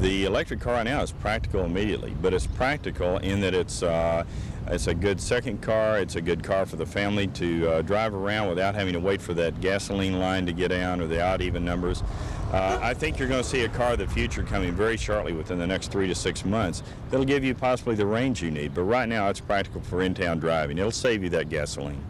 The electric car right now is practical immediately, but it's practical in that it's a good second car. It's a good car for the family to drive around without having to wait for that gasoline line to get down or the odd even numbers. I think you're going to see a car of the future coming very shortly within the next 3 to 6 months that'll give you possibly the range you need, but right now it's practical for in-town driving. It'll save you that gasoline.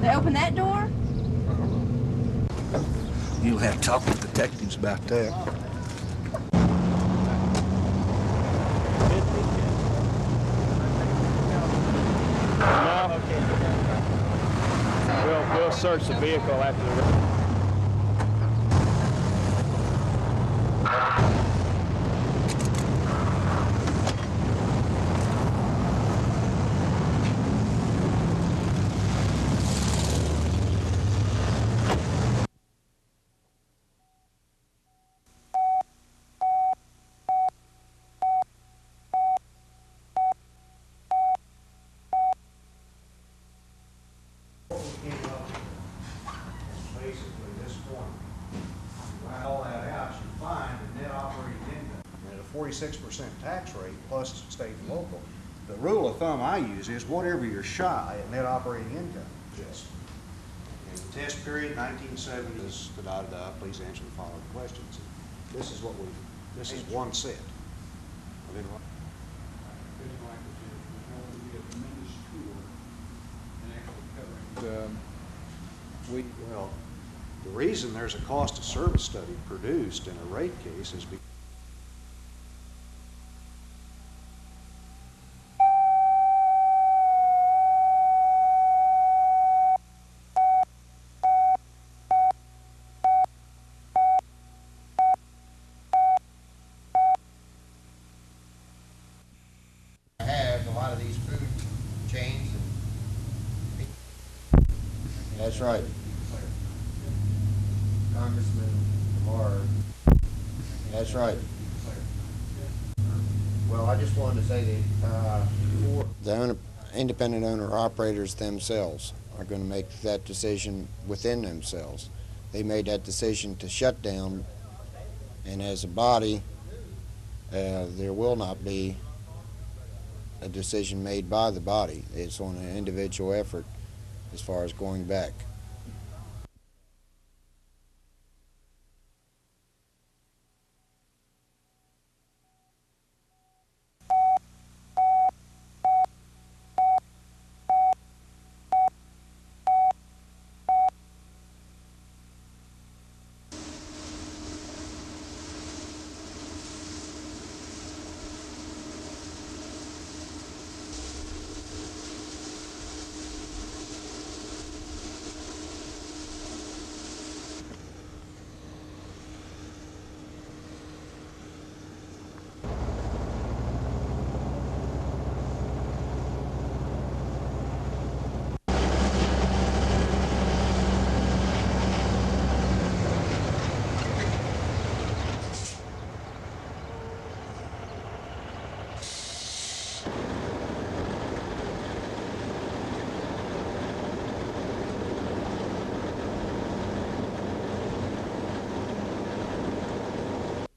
They open that door? You'll have to talk with detectives about that. No. We'll search the vehicle after the... Basically, this point, you write all that out, you find the net operating income. At a 46% tax rate plus state and local, the rule of thumb I use is whatever you're shy at net operating income. Just in the test period, 1970 is da-da-da, please answer the following questions. This is what this is one set of enrollment. Well, the reason there's a cost of service study produced in a rate case is because a lot of these food chains. That's right. Congressman Lamar. That's right. Well, I just wanted to say that the independent owner-operators themselves are going to make that decision within themselves. They made that decision to shut down, and as a body, there will not be a decision made by the body. It's on an individual effort as far as going back.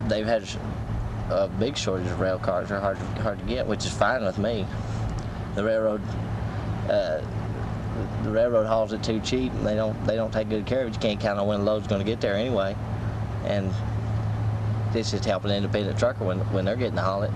They've had a big shortage of rail cars. They're hard to get, which is fine with me. The railroad hauls it too cheap, and they don't take good care of it. You can't count on when a load's going to get there anyway. And this is helping an independent trucker when they're getting to haul it.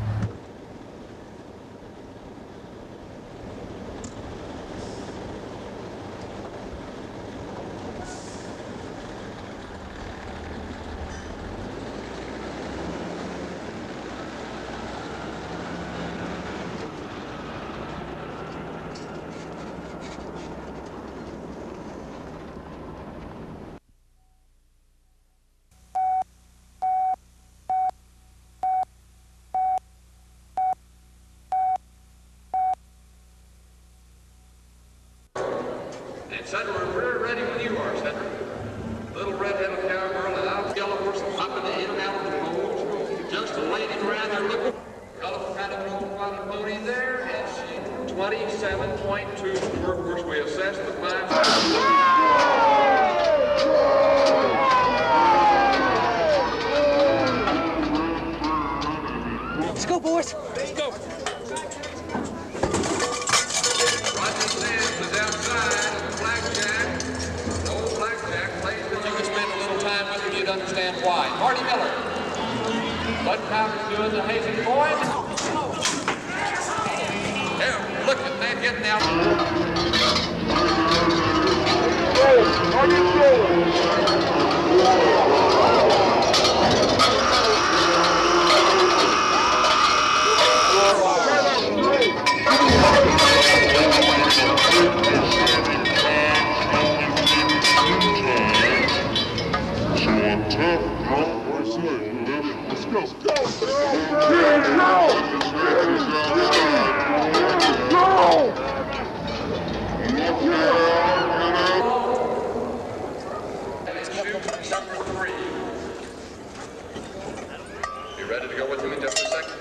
Senator, we're ready when you are, Senator. Little red-headed cowgirl and out yellow horse hopping in and out of the poles. Just a lady around there looking. Colorful kind of an old white pony there, and she 27.2. Of course, we assessed the 5. Let's go, boys. Let's go. Roger Sands is outside of the blackjack. The old blackjack plays that you can spend a little time with and you'd understand why. Marty Miller. Bud Powder's doing the hazing coin. Yeah, look at that getting out. Number 3. You ready to go with him in just a second?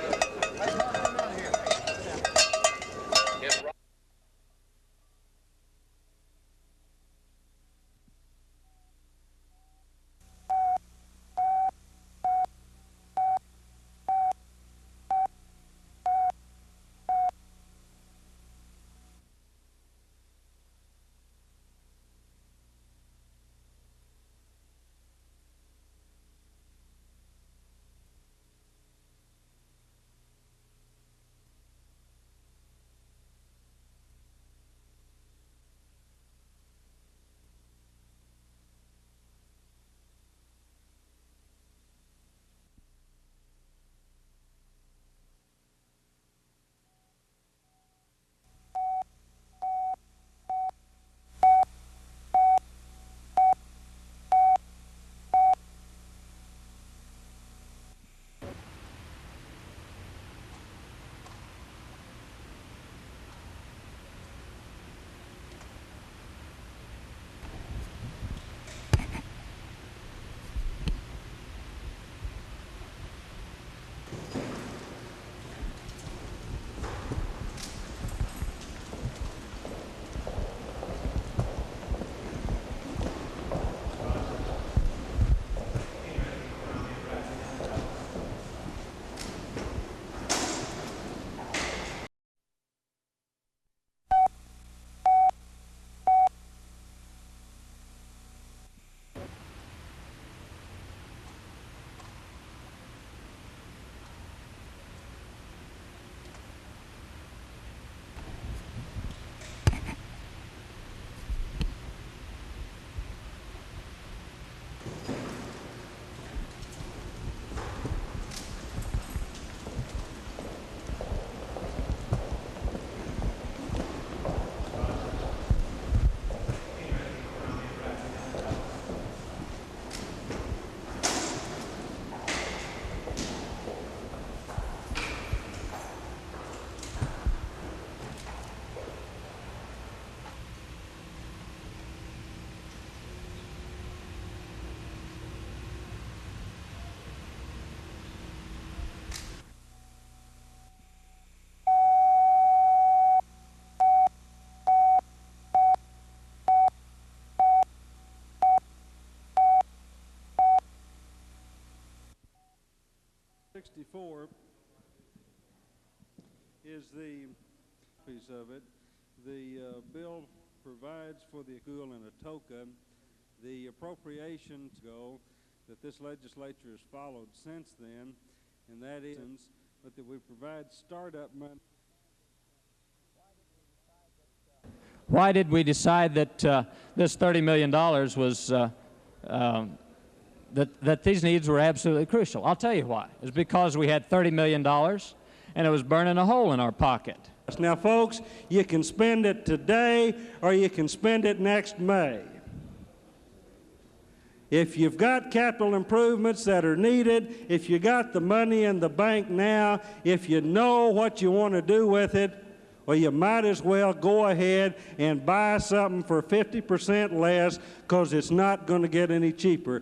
Is the piece of it. The bill provides for the school in Atoka the appropriations go that this legislature has followed since then, and that is but that we provide startup money. Why did we decide that this $30 million was that these needs were absolutely crucial? I'll tell you why. It's because we had $30 million and it was burning a hole in our pocket. Now, folks, you can spend it today or you can spend it next May. If you've got capital improvements that are needed, if you got the money in the bank now, if you know what you want to do with it, Well, you might as well go ahead and buy something for 50% less, because it's not going to get any cheaper.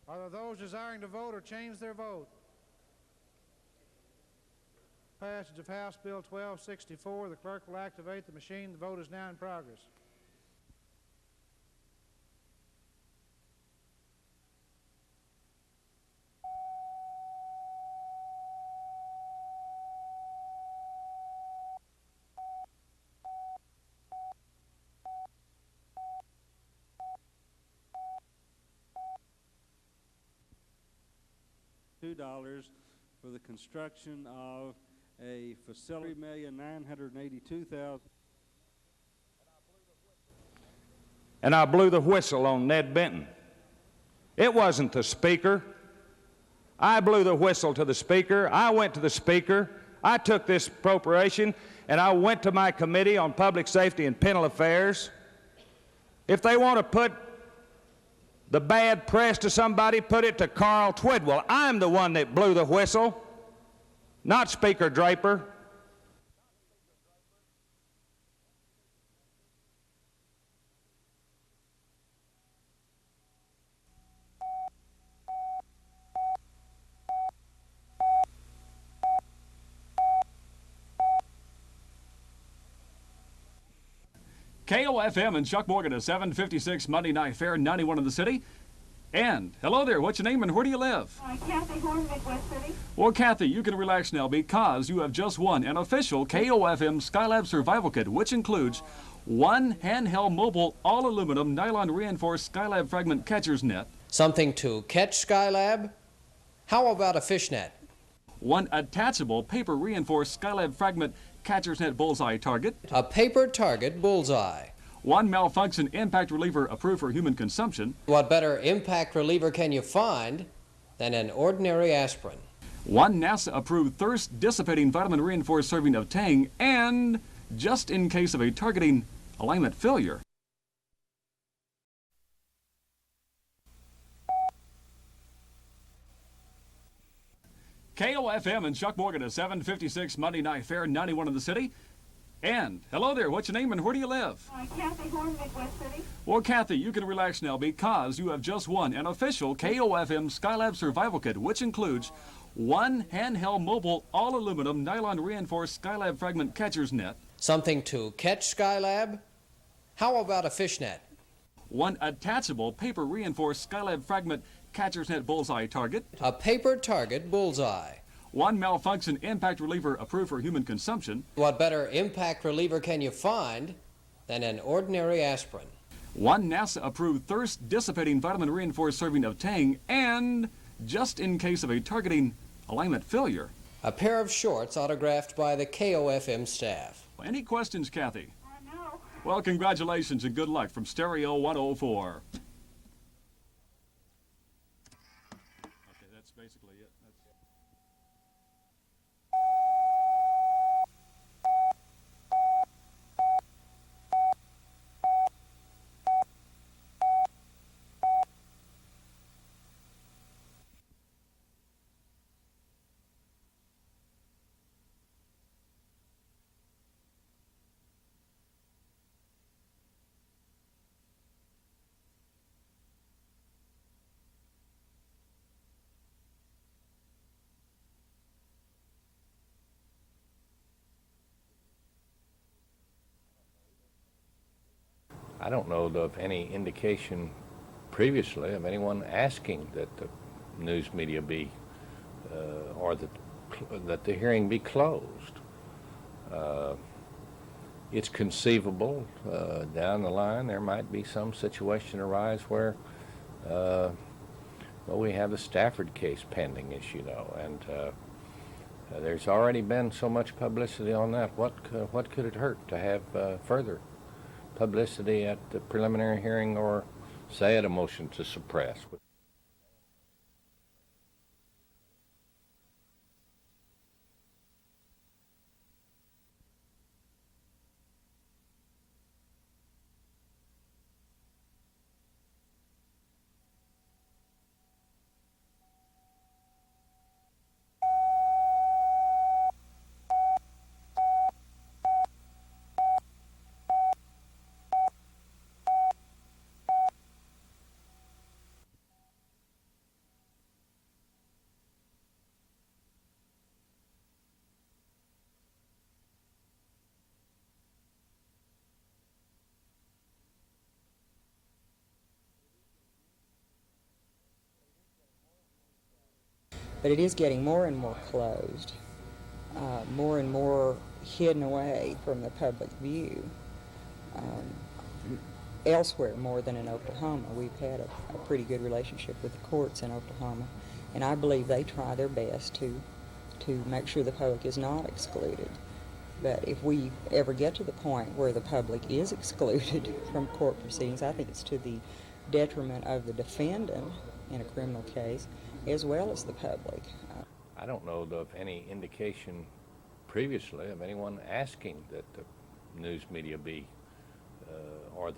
Are there those desiring to vote or change their vote? Passage of House Bill 1264. The clerk will activate the machine. The vote is now in progress. $2 for the construction of a facility, $3,982,000. And I blew the whistle on Ned Benton. It wasn't the Speaker. I blew the whistle to the Speaker. I went to the Speaker. I took this appropriation, and I went to my Committee on Public Safety and Penal Affairs. If they want to put the bad press to somebody, put it to Carl Twidwell. I'm the one that blew the whistle, not Speaker Draper. KOFM and Chuck Morgan at 756 Monday Night Fair, 91 in the city. And hello there, what's your name and where do you live? Kathy Horn, Midwest City. Well, Kathy, you can relax now because you have just won an official KOFM Skylab Survival Kit, which includes one handheld mobile all-aluminum nylon reinforced Skylab fragment catcher's net. Something to catch Skylab? How about a fishnet? One attachable paper reinforced Skylab fragment catcher's net bullseye target. A paper target bullseye. One malfunction impact reliever approved for human consumption. What better impact reliever can you find than an ordinary aspirin? One NASA-approved thirst-dissipating vitamin reinforced serving of Tang, and just in case of a targeting alignment failure. KOFM and Chuck Morgan at 756 Monday Night Fair, 91 in the city. And hello there, what's your name and where do you live? Kathy Horn, Midwest City. Well, Kathy, you can relax now because you have just won an official KOFM Skylab Survival Kit, which includes one handheld mobile all-aluminum nylon reinforced Skylab fragment catcher's net. Something to catch Skylab? How about a fishnet? One attachable paper reinforced Skylab fragment catcher's net bullseye target. A paper target bullseye. One malfunction impact reliever approved for human consumption. What better impact reliever can you find than an ordinary aspirin? One NASA-approved thirst-dissipating vitamin reinforced serving of Tang, and just in case of a targeting alignment failure. A pair of shorts autographed by the KOFM staff. Any questions, Kathy? No. Well, congratulations and good luck from Stereo 104. Okay, that's basically it. I don't know of any indication previously of anyone asking that the news media be, or that the hearing be closed. It's conceivable down the line there might be some situation arise where, well, we have the Stafford case pending, as you know, and there's already been so much publicity on that. What could it hurt to have further publicity at the preliminary hearing, or say at a motion to suppress? but it is getting more and more closed, more and more hidden away from the public view. Elsewhere more than in Oklahoma. We've had a pretty good relationship with the courts in Oklahoma, and I believe they try their best to make sure the public is not excluded. But if we ever get to the point where the public is excluded from court proceedings, I think it's to the detriment of the defendant in a criminal case as well as the public. I don't know of any indication previously of anyone asking that the news media be or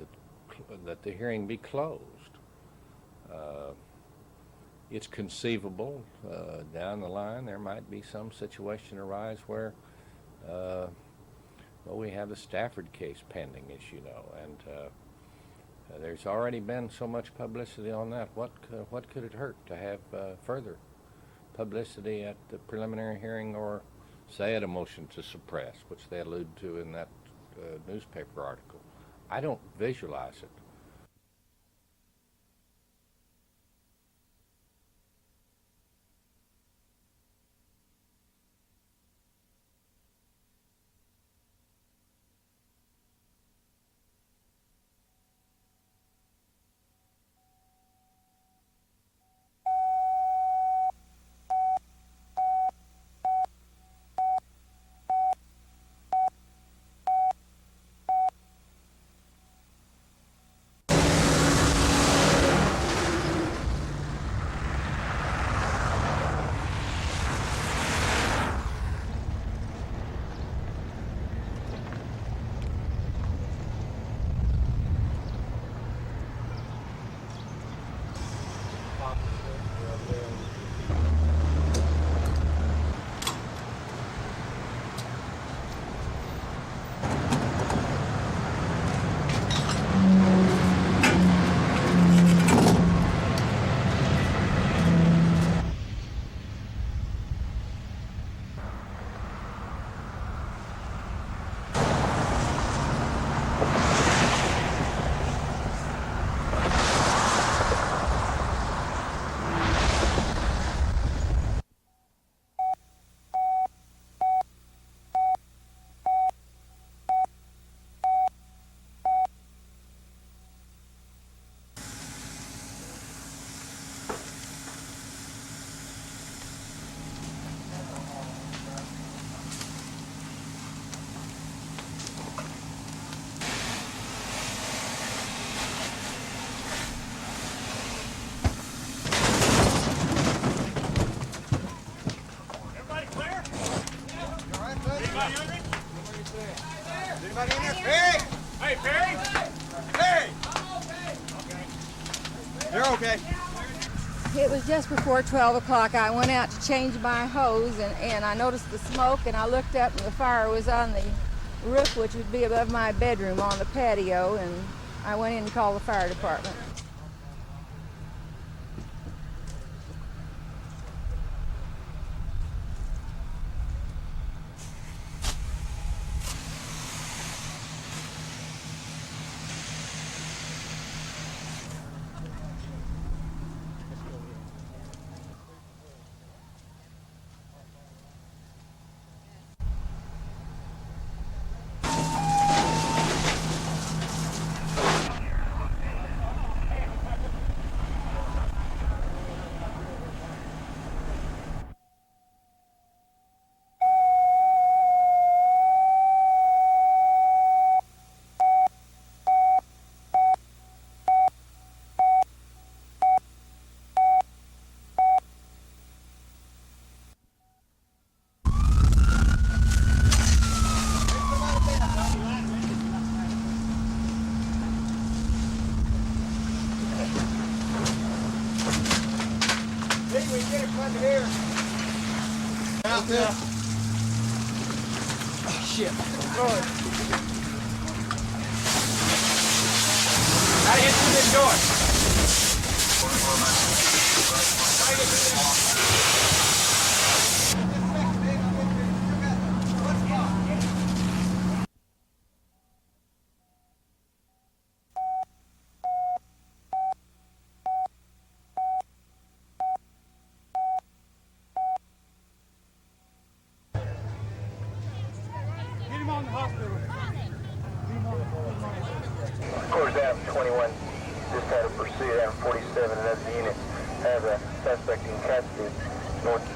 that the hearing be closed. It's conceivable down the line there might be some situation arise where well, we have the Stafford case pending, as you know, and there's already been so much publicity on that. What could it hurt to have further publicity at the preliminary hearing, or say at a motion to suppress, which they allude to in that newspaper article? I don't visualize it. It was just before 12 o'clock. I went out to change my hose, and I noticed the smoke, and I looked up, and the fire was on the roof, which would be above my bedroom on the patio, and I went in and called the fire department. Out there. Oh, shit. How to get through this door? How to get through this? Course down 21, just had a pursuit down 47, another unit has a suspect in custody, north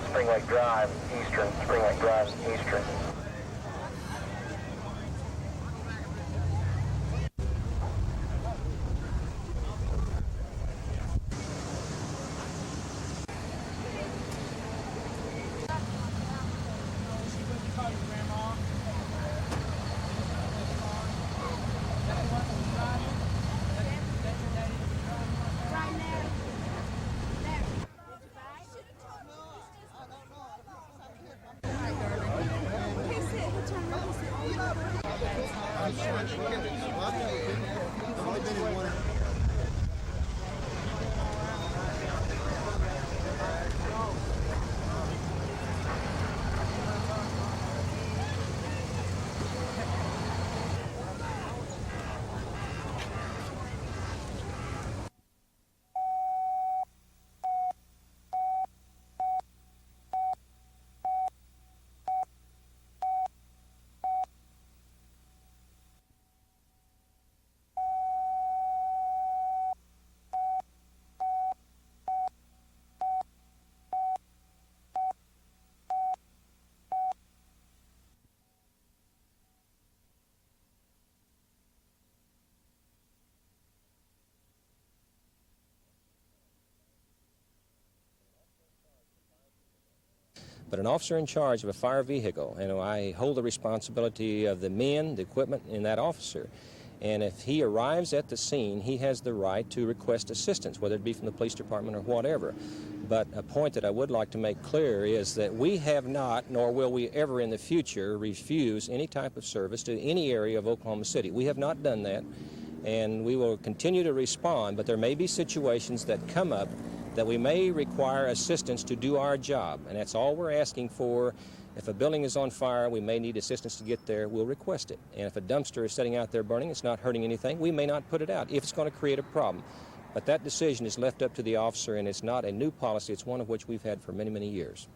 Spring Lake Drive, eastern, Spring Lake Drive, eastern. But an officer in charge of a fire vehicle, and I hold the responsibility of the men, the equipment, and that officer. And if he arrives at the scene, he has the right to request assistance, whether it be from the police department or whatever. But a point that I would like to make clear is that we have not, nor will we ever in the future, refuse any type of service to any area of Oklahoma City. We have not done that, and we will continue to respond, but there may be situations that come up that we may require assistance to do our job, and that's all we're asking for. If a building is on fire, we may need assistance to get there, we'll request it. And if a dumpster is sitting out there burning, it's not hurting anything, we may not put it out if it's going to create a problem. But that decision is left up to the officer, and it's not a new policy, it's one of which we've had for many, many years.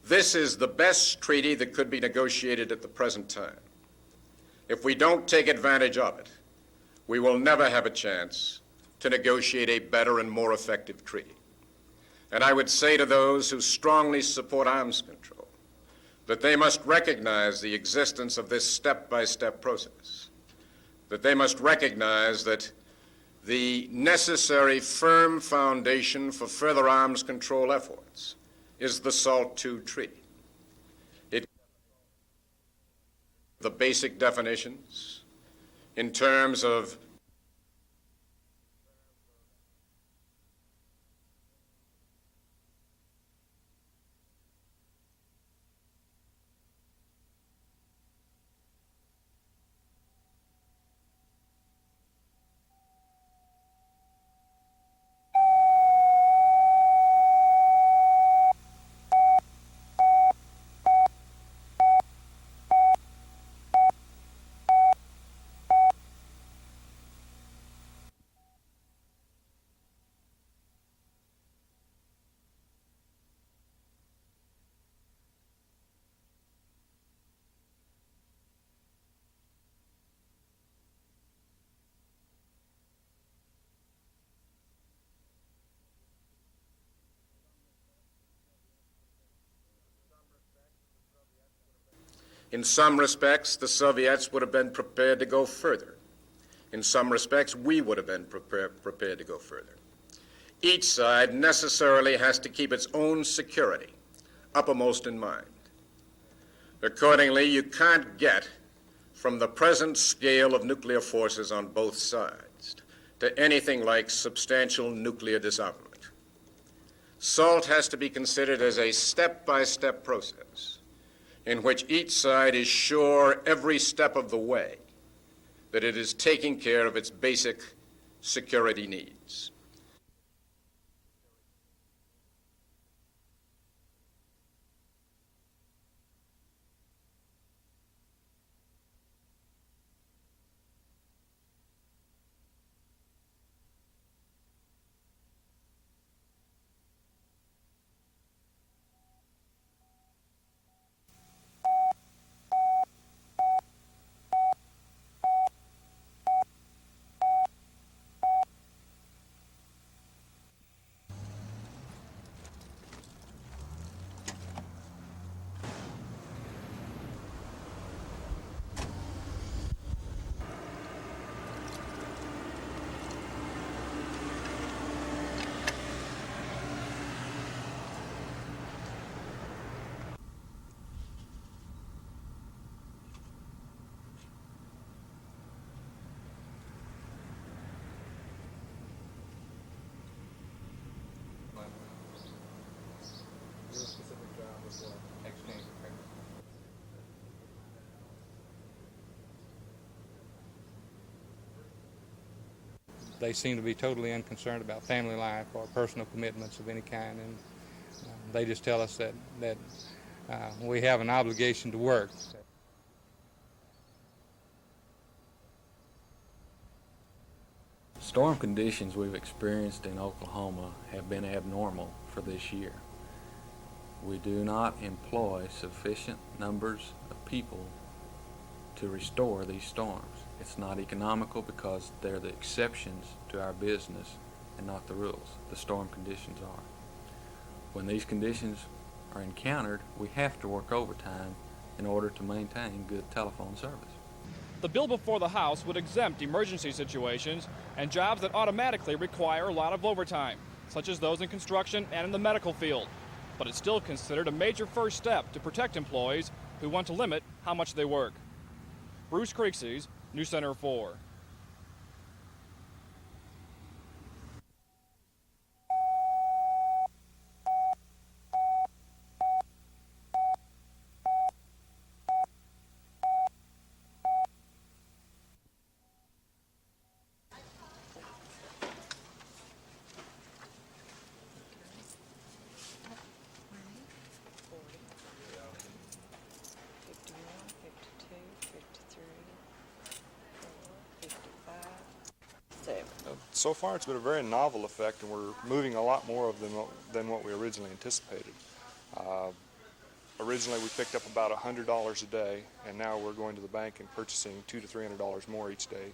This is the best treaty that could be negotiated at the present time. If we don't take advantage of it, we will never have a chance to negotiate a better and more effective treaty. And I would say to those who strongly support arms control that they must recognize the existence of this step-by-step process, that they must recognize that the necessary firm foundation for further arms control efforts is the SALT II Treaty. The basic definitions in terms of In some respects, the Soviets would have been prepared to go further. In some respects, we would have been prepared to go further. Each side necessarily has to keep its own security uppermost in mind. Accordingly, you can't get from the present scale of nuclear forces on both sides to anything like substantial nuclear disarmament. SALT has to be considered as a step-by-step process in which each side is sure every step of the way that it is taking care of its basic security needs. They seem to be totally unconcerned about family life or personal commitments of any kind, and they just tell us that we have an obligation to work. Storm conditions we've experienced in Oklahoma have been abnormal for this year. We do not employ sufficient numbers of people to restore these storms. It's not economical because they're the exceptions to our business and not the rules. The storm conditions are. When these conditions are encountered, we have to work overtime in order to maintain good telephone service. The bill before the House would exempt emergency situations and jobs that automatically require a lot of overtime, such as those in construction and in the medical field. But it's still considered a major first step to protect employees who want to limit how much they work. Bruce Creeksey's News Center 4. So far, it's been a very novel effect, and we're moving a lot more of them than what we originally anticipated. Originally, we picked up about $100 a day, and now we're going to the bank and purchasing $200 to $300 more each day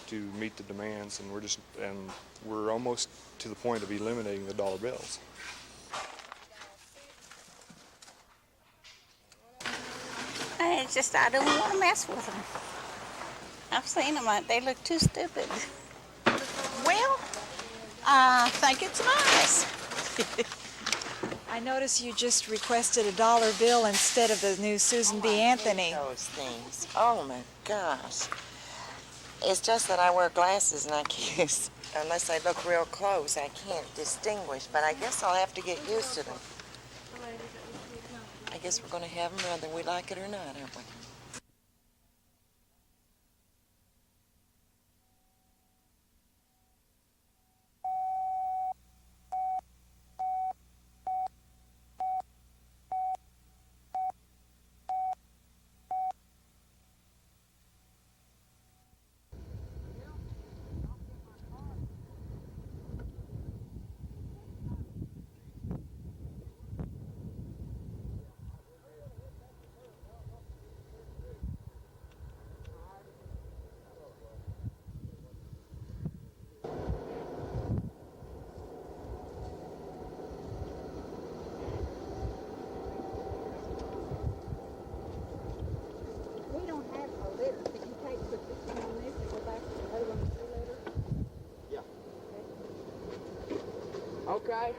to meet the demands, and we're almost to the point of eliminating the dollar bills. It's just I don't want to mess with them. I've seen them. They look too stupid. Well, I think it's nice. I notice you just requested a dollar bill instead of the new Susan B. Anthony. Those things. Oh my gosh. It's just that I wear glasses and I can't, unless I look real close, I can't distinguish. But I guess I'll have to get used to them. I guess we're going to have them whether we like it or not, aren't we? Okay.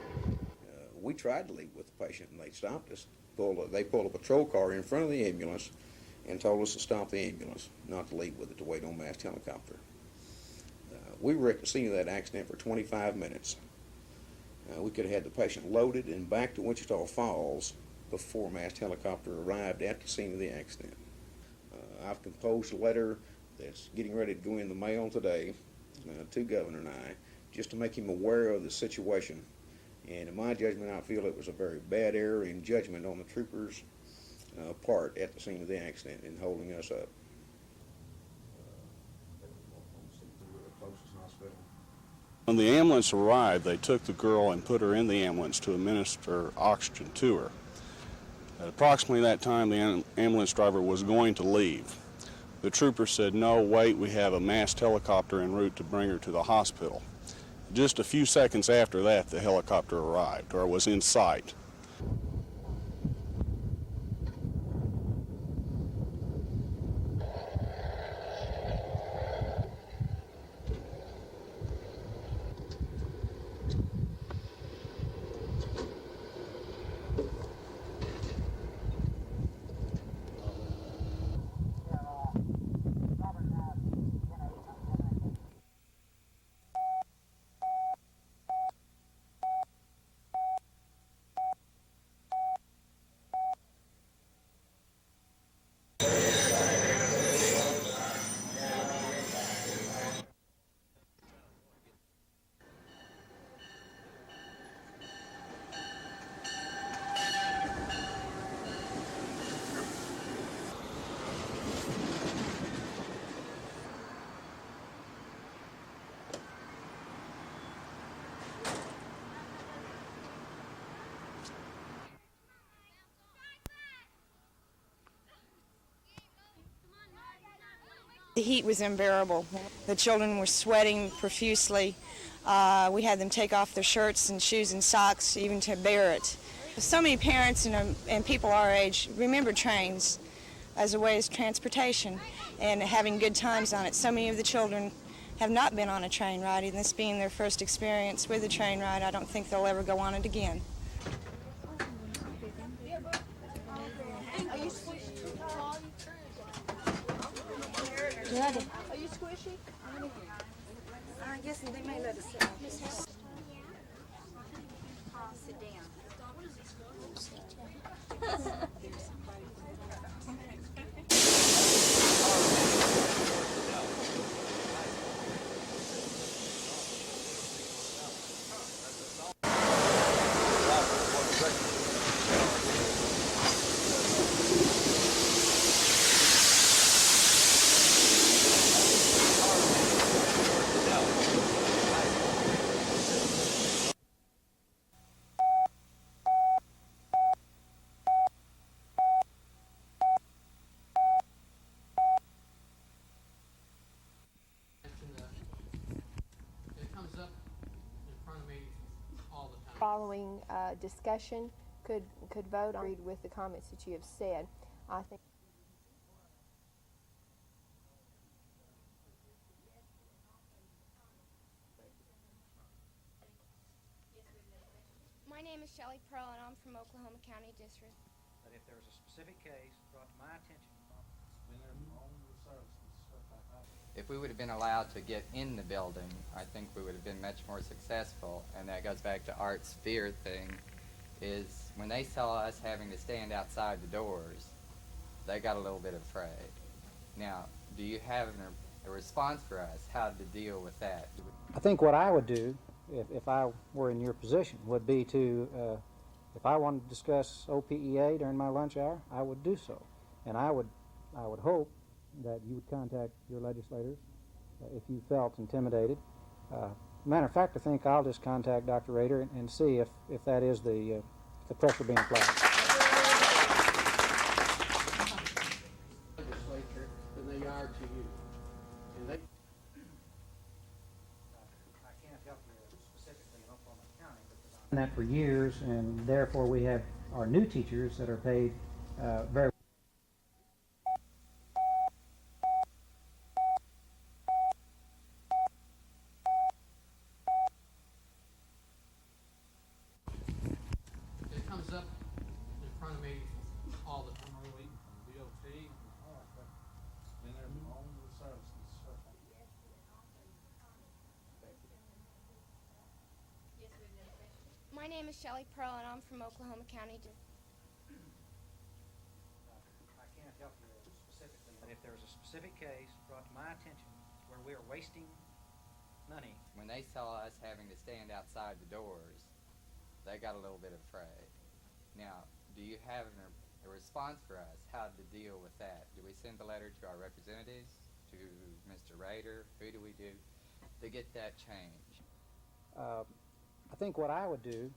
We tried to leave with the patient, and they stopped us. They pulled a patrol car in front of the ambulance and told us to stop the ambulance, not to leave with it, to wait on massed helicopter. We were at the scene of that accident for 25 minutes. We could have had the patient loaded and back to Wichita Falls before massed helicopter arrived at the scene of the accident. I've composed a letter that's getting ready to go in the mail today to Governor and I, just to make him aware of the situation. And in my judgment, I feel it was a very bad error in judgment on the troopers' part at the scene of the accident in holding us up. When the ambulance arrived, they took the girl and put her in the ambulance to administer oxygen to her. At approximately that time, the ambulance driver was going to leave. The trooper said, "No, wait, we have a massed helicopter en route to bring her to the hospital." Just a few seconds after that, the helicopter arrived, or was in sight. The heat was unbearable. The children were sweating profusely. We had them take off their shirts and shoes and socks even to bear it. So many parents and people our age remember trains as a way of transportation and having good times on it. So many of the children have not been on a train ride, and this being their first experience with a train ride, I don't think they'll ever go on it again. Are you squishy? Yes, they may let us sit. Sit down. Following discussion could vote on with the comments that you have said. I think. My name is Shelley Pearl, and I'm from Oklahoma County District. But if there was a specific case brought to my attention, if we would have been allowed to get in the building, I think we would have been much more successful. And that goes back to Art's fear thing, is when they saw us having to stand outside the doors, they got a little bit afraid. Now, do you have a response for us how to deal with that? I think what I would do, if I were in your position, would be to, if I wanted to discuss OPEA during my lunch hour, I would do so. And I would hope that you would contact your legislators if you felt intimidated. Matter of fact, I think I'll just contact Dr. Rader and see if that is the pressure being applied. Legislature than they are to you. And they I can't help you specifically in Oklahoma County, but that for years, and therefore we have our new teachers that are paid very is up in front of me all the time. I'm waiting for the DOT. And they're all the services. My name is Shelly Pearl, and I'm from Oklahoma County. I can't help you specifically, but if there's a specific case brought to my attention where we are wasting money. When they saw us having to stand outside the doors, they got a little bit afraid. Now, do you have a response for us how to deal with that? Do we send a letter to our representatives, to Mr. Rader? Who do we do to get that change? I think what I would do,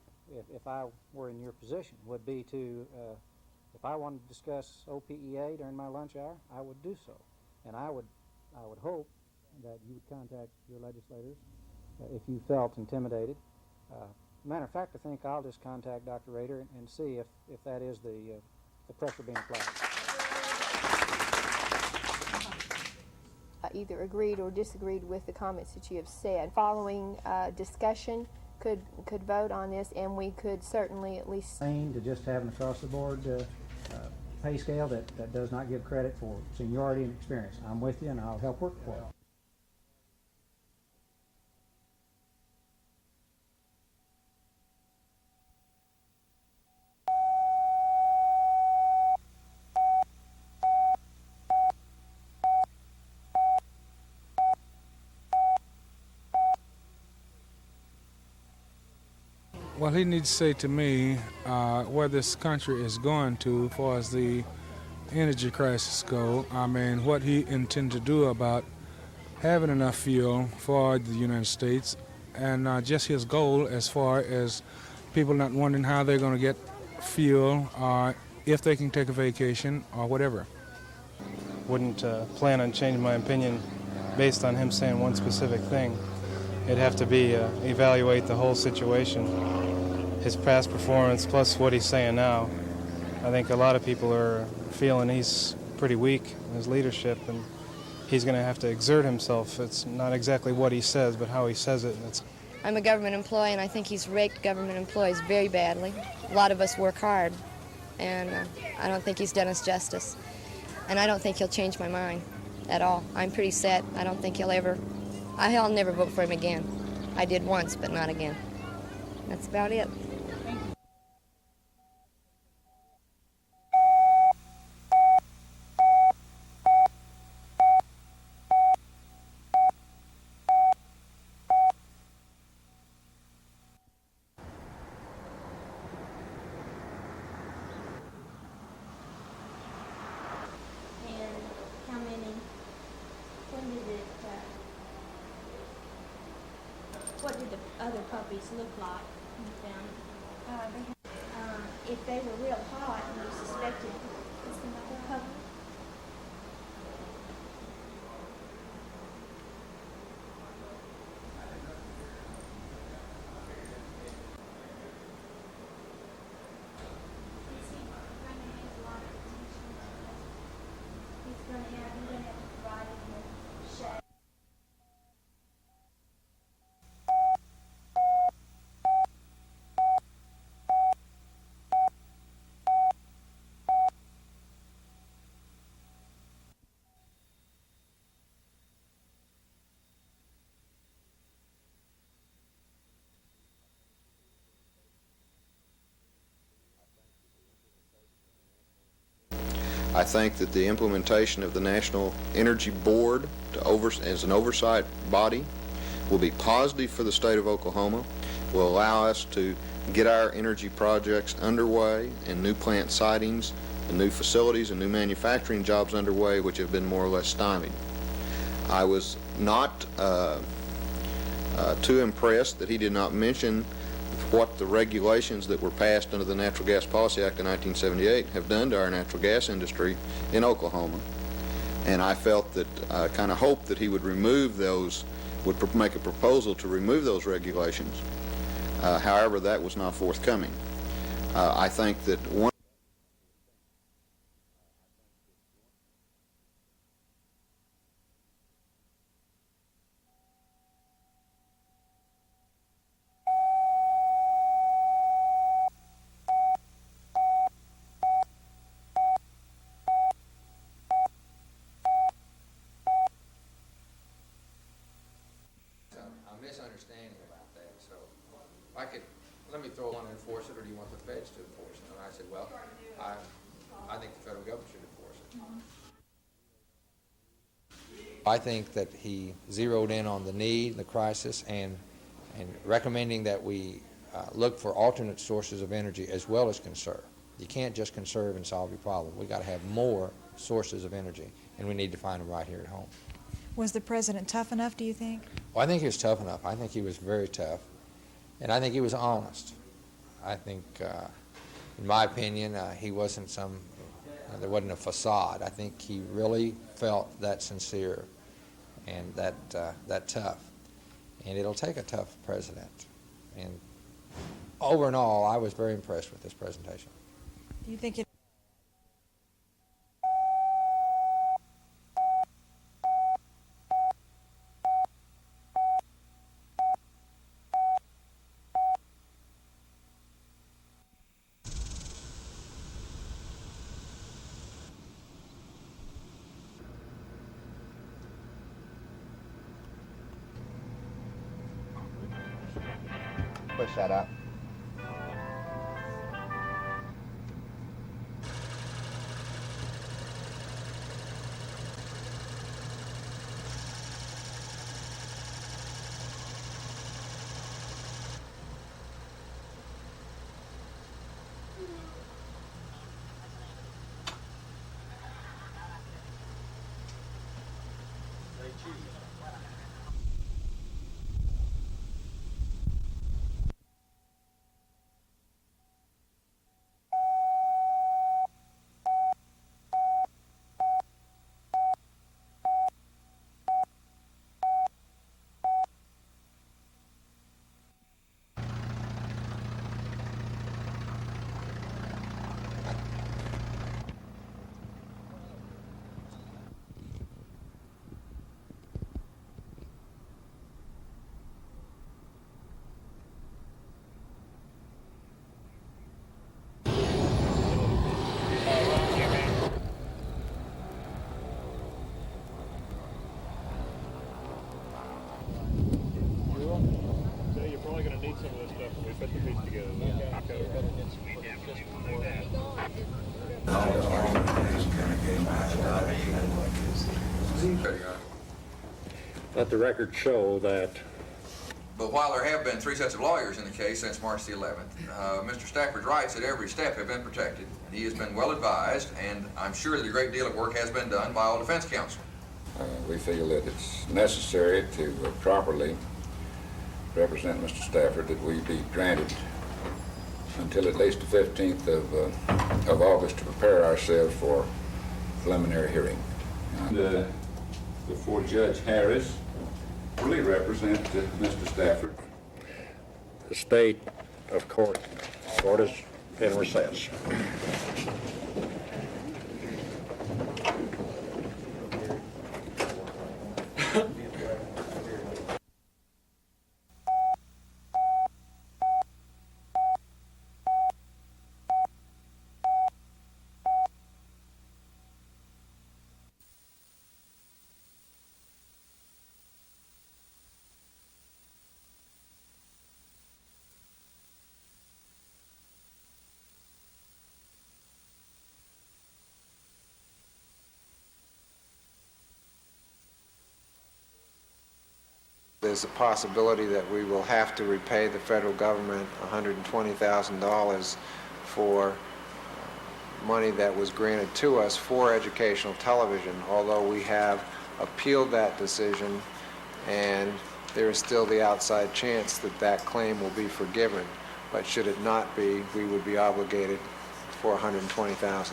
if I were in your position, would be to, if I wanted to discuss OPEA during my lunch hour, I would do so. And I would that you would contact your legislators if you felt intimidated. Matter of fact, I think I'll just contact Dr. Rader and see if that is the pressure being applied. Either agreed or disagreed with the comments that you have said. Following discussion, could vote on this, and we could certainly at least To just have an across-the-board pay scale that does not give credit for seniority and experience. I'm with you, and I'll help work for it. Well, he needs to say to me where this country is going to as far as the energy crisis go. I mean, what he intends to do about having enough fuel for the United States, and just his goal as far as people not wondering how they're going to get fuel, if they can take a vacation or whatever. Wouldn't plan on changing my opinion based on him saying one specific thing. It'd have to be evaluate the whole situation, his past performance plus what he's saying now. I think a lot of people are feeling he's pretty weak in his leadership, and he's going to have to exert himself. It's not exactly what he says, but how he says it. I'm a government employee, and I think he's raked government employees very badly. A lot of us work hard, and I don't think he's done us justice. And I don't think he'll change my mind at all. I'm pretty set. I don't think I'll never vote for him again. I did once, but not again. That's about it. What did the other puppies look like you found? If they were real hot and you suspected it's another puppy. He's going to have to provide it with shade. I think that the implementation of the National Energy Board as an oversight body will be positive for the state of Oklahoma, will allow us to get our energy projects underway and new plant sightings and new facilities and new manufacturing jobs underway, which have been more or less stymied. I was not too impressed that he did not mention what the regulations that were passed under the Natural Gas Policy Act of 1978 have done to our natural gas industry in Oklahoma. And I felt that, kind of hoped that he would remove those, would make a proposal to remove those regulations. However, that was not forthcoming. I think that one said, well, I think the federal government should enforce it. I think that he zeroed in on the need, the crisis, and recommending that we look for alternate sources of energy as well as conserve. You can't just conserve and solve your problem. We've got to have more sources of energy, and we need to find them right here at home. Was the president tough enough, do you think? Well, I think he was tough enough. I think he was very tough, and I think he was honest. I think, in my opinion, he wasn't there wasn't a facade. I think he really felt that sincere and that tough. And it'll take a tough president. And over and all, I was very impressed with this presentation. Do you think it push that up? You're probably going to need some of this stuff when we put the piece together. Let the record show that. But while there have been 3 sets of lawyers in the case since March the 11th, Mr. Stafford's rights at every step have been protected. He has been well advised, and I'm sure that a great deal of work has been done by all defense counsel. We feel that it's necessary to properly represent Mr. Stafford, that we be granted until at least the 15th of August to prepare ourselves for preliminary hearing. Before Judge Harris, really represent Mr. Stafford. The state of court is in recess. There's a possibility that we will have to repay the federal government $120,000 for money that was granted to us for educational television, although we have appealed that decision, and there is still the outside chance that that claim will be forgiven. But should it not be, we would be obligated for $120,000.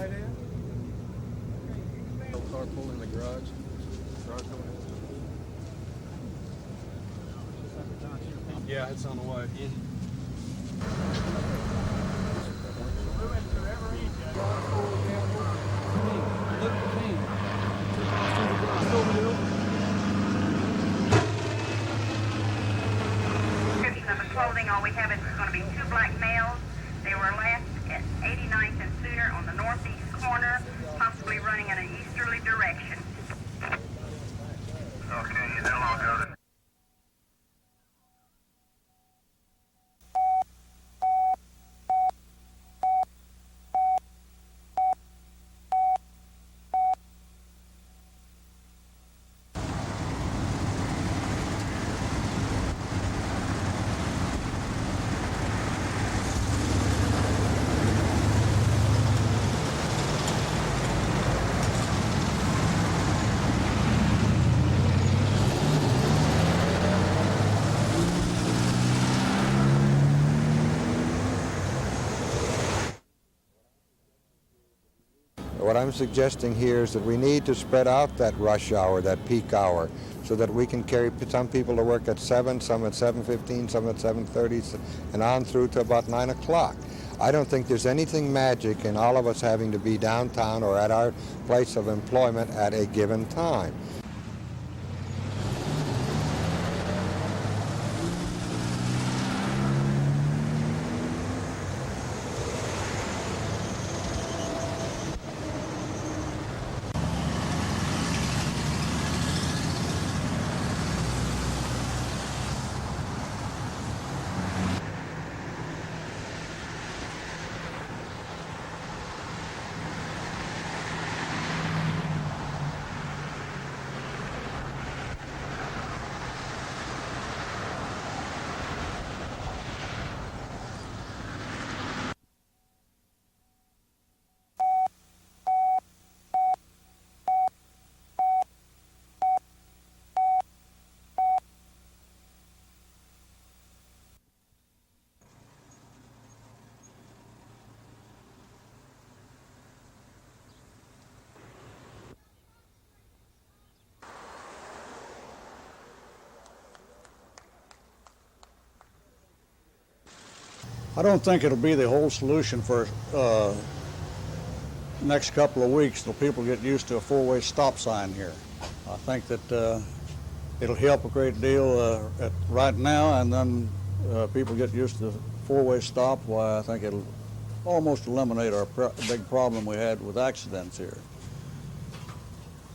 right here? Old carpool in the garage. Yeah, it's on the way. Description of the clothing, all we have is going to be two black males. They were last at 89th and Sooner on the northeast corner, possibly running in an easterly direction. Okay, how long ago? What I'm suggesting here is that we need to spread out that rush hour, that peak hour, so that we can carry some people to work at 7, some at 7:15, some at 7:30, and on through to about 9 o'clock. I don't think there's anything magic in all of us having to be downtown or at our place of employment at a given time. I don't think it'll be the whole solution for next couple of weeks till people get used to a four-way stop sign here. I think that it'll help a great deal right now, and then people get used to the four-way stop. Why, I think it'll almost eliminate our big problem we had with accidents here.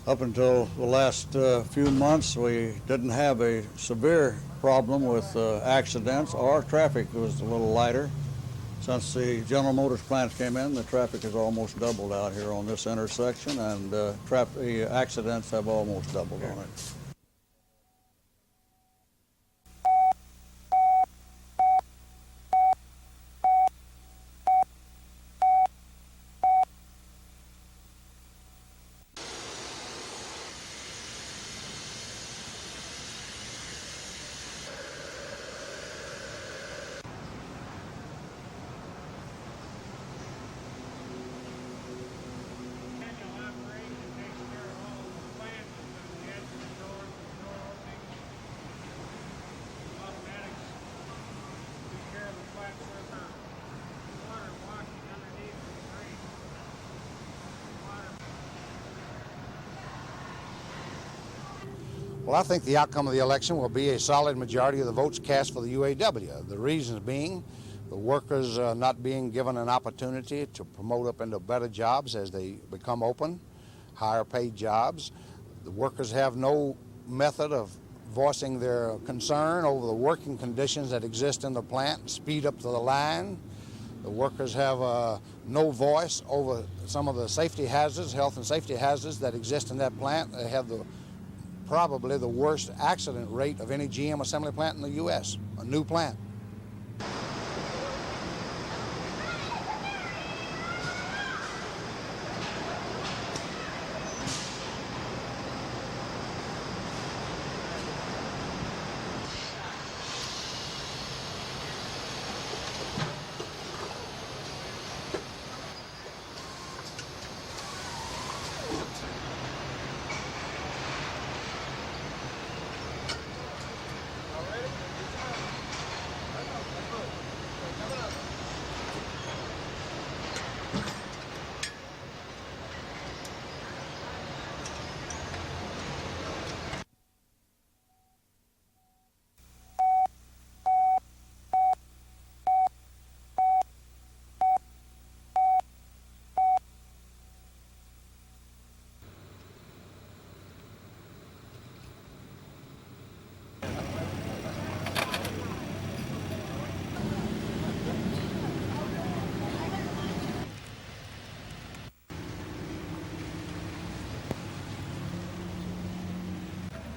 Up until the last few months, we didn't have a severe problem with accidents. Our traffic was a little lighter. Since the General Motors plants came in, the traffic has almost doubled out here on this intersection, and the accidents have almost doubled on it. Well, I think the outcome of the election will be a solid majority of the votes cast for the UAW. The reasons being the workers not being given an opportunity to promote up into better jobs as they become open, higher paid jobs. The workers have no method of voicing their concern over the working conditions that exist in the plant, speed up to the line. The workers have no voice over some of the safety hazards, health and safety hazards that exist in that plant. They have probably the worst accident rate of any GM assembly plant in the U.S., a new plant.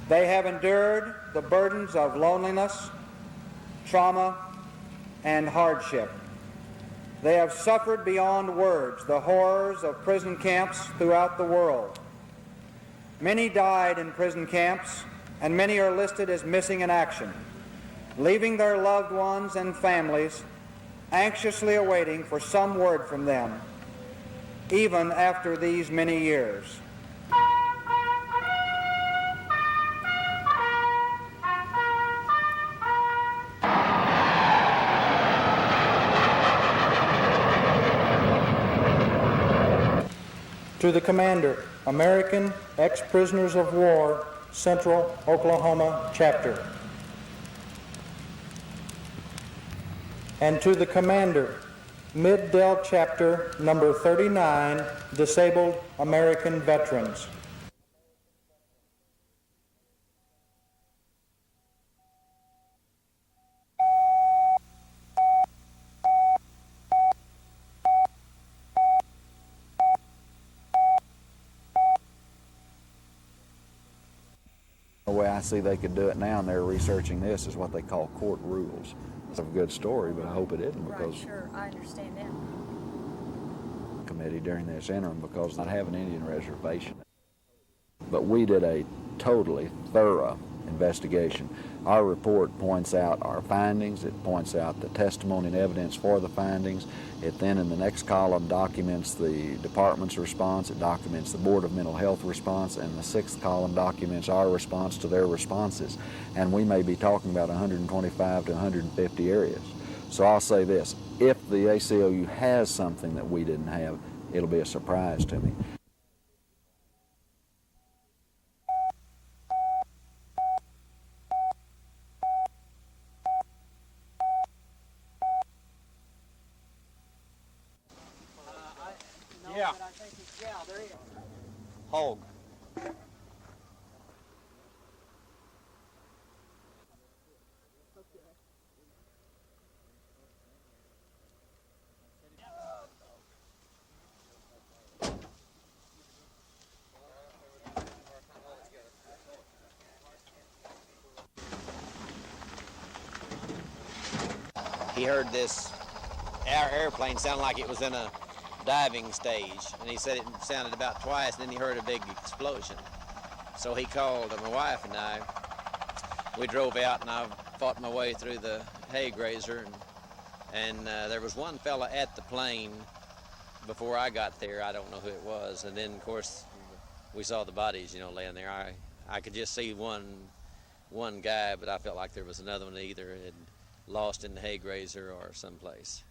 They have endured the burdens of loneliness, trauma, and hardship. They have suffered beyond words the horrors of prison camps throughout the world. Many died in prison camps, and many are listed as missing in action, leaving their loved ones and families anxiously awaiting for some word from them, even after these many years. To the Commander, American Ex-Prisoners of War, Central Oklahoma Chapter. And to the Commander, Mid-Del Chapter number 39, Disabled American Veterans. The way I see they could do it now, and they're researching this, is what they call court rules. It's a good story, but I hope it isn't, because Right, sure, I understand that. committee during this interim, because I have an Indian reservation. But we did a totally thorough investigation. Our report points out our findings, it points out the testimony and evidence for the findings. It then in the next column documents the department's response, it documents the Board of Mental Health response, and the sixth column documents our response to their responses. And we may be talking about 125 to 150 areas. So I'll say this, if the ACLU has something that we didn't have, it'll be a surprise to me. Yeah. There is. Hog. He heard this airplane sound like it was in a diving stage, and he said it sounded about twice, and then he heard a big explosion. So he called my wife and I. We drove out, and I fought my way through the hay grazer, and there was one fella at the plane before I got there. I don't know who it was, and then of course we saw the bodies, you know, laying there. I could just see one guy, but I felt like there was another one either had lost in the hay grazer or someplace.